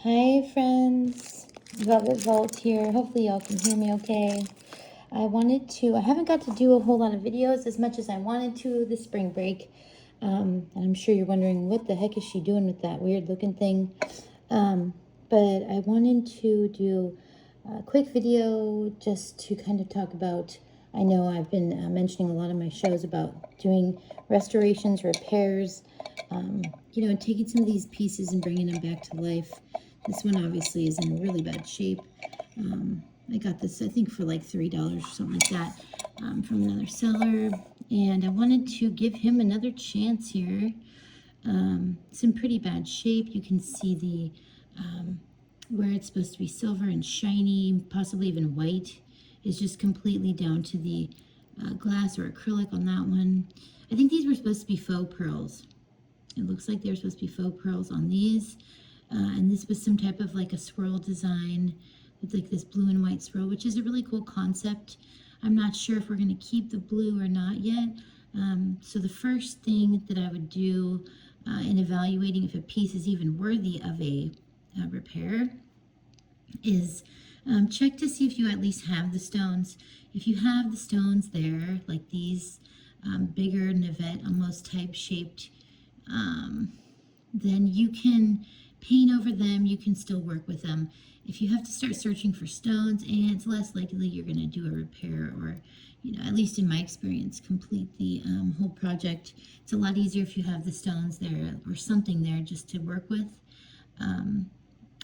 Hi friends, Velvet Vault here. Hopefully y'all can hear me okay. I haven't got to do a whole lot of videos as much as I wanted to this spring break. And I'm sure you're wondering what the heck is she doing with that weird looking thing. But I wanted to do a quick video just to kind of talk about, I know I've been mentioning a lot of my shows about doing restorations, repairs, taking some of these pieces and bringing them back to life. This one obviously is in really bad shape. I got this, I think, for like $3 or something like that from another seller. And I wanted to give him another chance here. It's in pretty bad shape. You can see the where it's supposed to be silver and shiny, possibly even white, is just completely down to the glass or acrylic on that one. I think these were supposed to be faux pearls. It looks like they're supposed to be faux pearls on these. And this was some type of like a swirl design with like this blue and white swirl, which is a really cool concept. I'm not sure if we're going to keep the blue or not yet. So the first thing that I would do in evaluating if a piece is even worthy of a repair is check to see if you at least have the stones. If you have the stones there, like these bigger navette almost type shaped, then you can paint over them. You can still work with them. If you have to start searching for stones, and it's less likely you're going to do a repair or, at least in my experience, complete the whole project. It's a lot easier if you have the stones there or something there just to work with.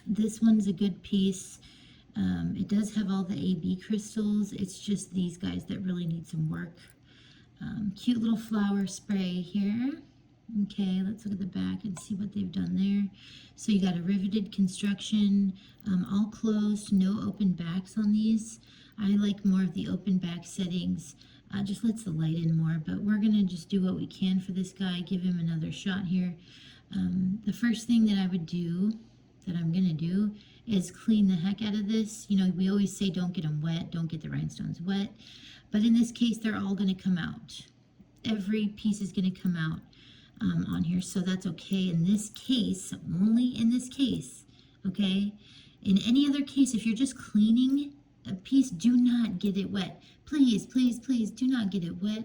This one's a good piece. It does have all the AB crystals. It's just these guys that really need some work. Cute little flower spray here. Okay, let's look at the back and see what they've done there. So you got a riveted construction, all closed, no open backs on these. I like more of the open back settings. Just lets the light in more, but we're gonna just do what we can for this guy, give him another shot here. The first thing that I would do, that I'm gonna do, is clean the heck out of this. We always say don't get them wet, don't get the rhinestones wet, but in this case, they're all gonna come out. Every piece is gonna come out on here, so that's okay in this case, only in this case, okay? In any other case, if you're just cleaning a piece, do not get it wet. Please, please, please do not get it wet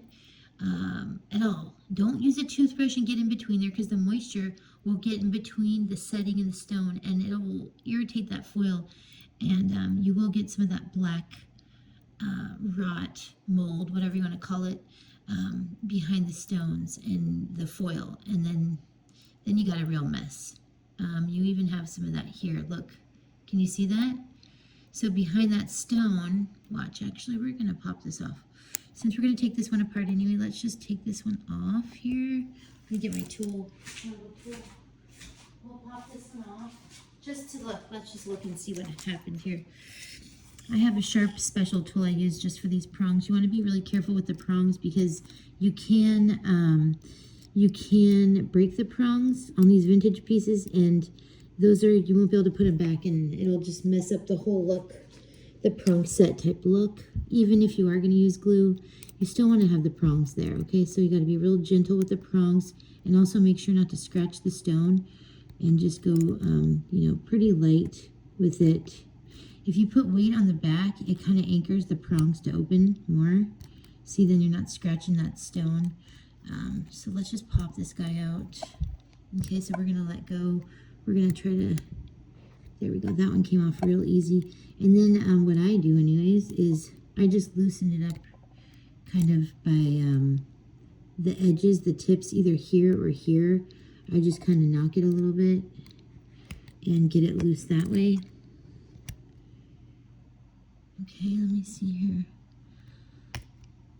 at all. Don't use a toothbrush and get in between there, because the moisture will get in between the setting and the stone, and it will irritate that foil, and you will get some of that black rot, mold, whatever you want to call it, behind the stones and the foil, and then you got a real mess. You even have some of that here. Look, can you see that? So behind that stone, watch, actually we're gonna pop this off. Since we're gonna take this one apart anyway, let's just take this one off here. Let me get my tool. We'll pop this one off just to look. Let's just look and see what happened here. I have a sharp special tool I use just for these prongs. You want to be really careful with the prongs because you can break the prongs on these vintage pieces, and you won't be able to put them back, and it'll just mess up the whole look, the prong set type look. Even if you are going to use glue, you still want to have the prongs there, okay? So you got to be real gentle with the prongs, and also make sure not to scratch the stone, and just go, pretty light with it. If you put weight on the back, it kind of anchors the prongs to open more. See, then you're not scratching that stone. So let's just pop this guy out. Okay, so we're gonna let go. We're gonna try to, there we go. That one came off real easy. And then what I do anyways is I just loosen it up kind of by the edges, the tips, either here or here. I just kind of knock it a little bit and get it loose that way. Okay, let me see here.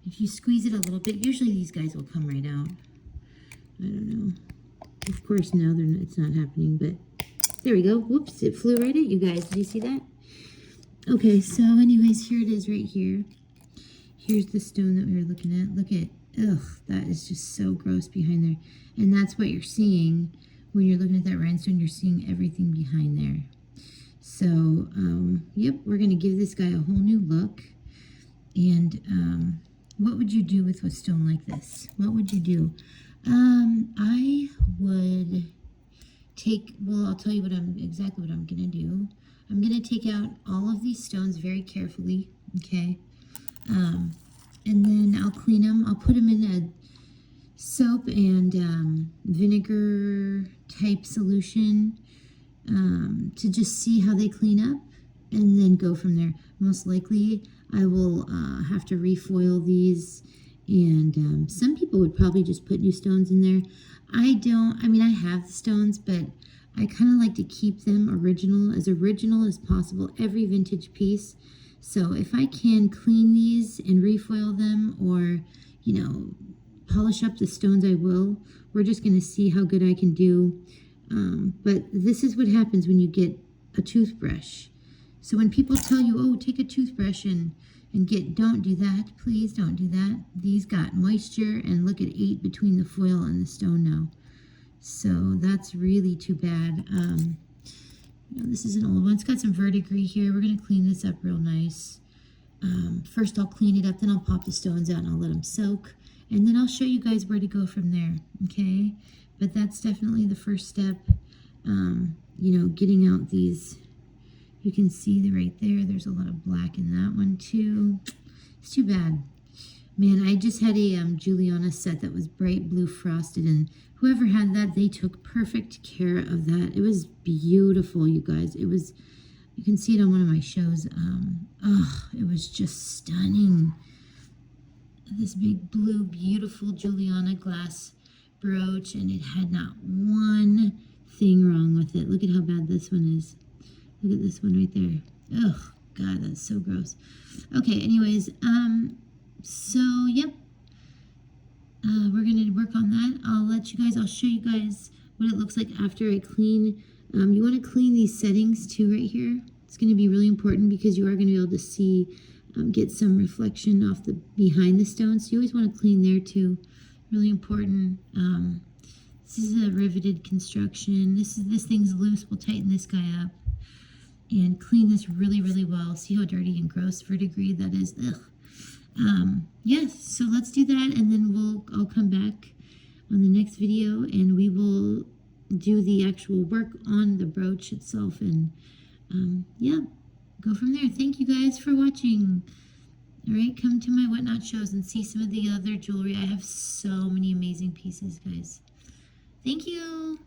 If you squeeze it a little bit, usually these guys will come right out. I don't know. Of course, now it's not happening, but there we go. Whoops, it flew right at you guys. Did you see that? Okay, so anyways, here it is right here. Here's the stone that we were looking at. Look at, that is just so gross behind there. And that's what you're seeing when you're looking at that rhinestone. You're seeing everything behind there. So, yep, we're going to give this guy a whole new look. And what would you do with a stone like this? What would you do? I would well, I'll tell you exactly what I'm going to do. I'm going to take out all of these stones very carefully, okay? And then I'll clean them. I'll put them in a soap and vinegar type solution to just see how they clean up and then go from there. Most likely I will have to refoil these, and some people would probably just put new stones in there. I don't. I mean, I have the stones, but I kind of like to keep them original as possible, every vintage piece. So if I can clean these and refoil them, or, you know, polish up the stones, I will. We're just going to see how good I can do. But this is what happens when you get a toothbrush. So when people tell you, oh, take a toothbrush and don't do that. Please don't do that. These got moisture, and look at 8 between the foil and the stone now. So that's really too bad. You know, this is an old one. It's got some verdigris here. We're going to clean this up real nice. First I'll clean it up, then I'll pop the stones out and I'll let them soak. And then I'll show you guys where to go from there, okay? But that's definitely the first step. You know, getting out these, you can see right there, there's a lot of black in that one too. It's too bad. Man, I just had a Juliana set that was bright blue frosted, and whoever had that, they took perfect care of that. It was beautiful, you guys. It was, you can see it on one of my shows. It was just stunning. This big blue, beautiful Juliana glass brooch, and it had not one thing wrong with it. Look at how bad this one is. Look at this one right there. Oh, God, that's so gross. Okay, anyways, so, yep. We're going to work on that. I'll show you guys what it looks like after I clean. You want to clean these settings too right here. It's going to be really important because you are going to be able to see, get some reflection off the behind the stones. So you always want to clean there too. Really important. This is a riveted construction. This thing's loose. We'll tighten this guy up and clean this really, really well. See how dirty and gross verdigris that is. Ugh. Yes, so let's do that, and then I'll come back on the next video, and we will do the actual work on the brooch itself, and yeah, go from there. Thank you guys for watching. All right, come to my Whatnot shows and see some of the other jewelry. I have so many amazing pieces, guys. Thank you.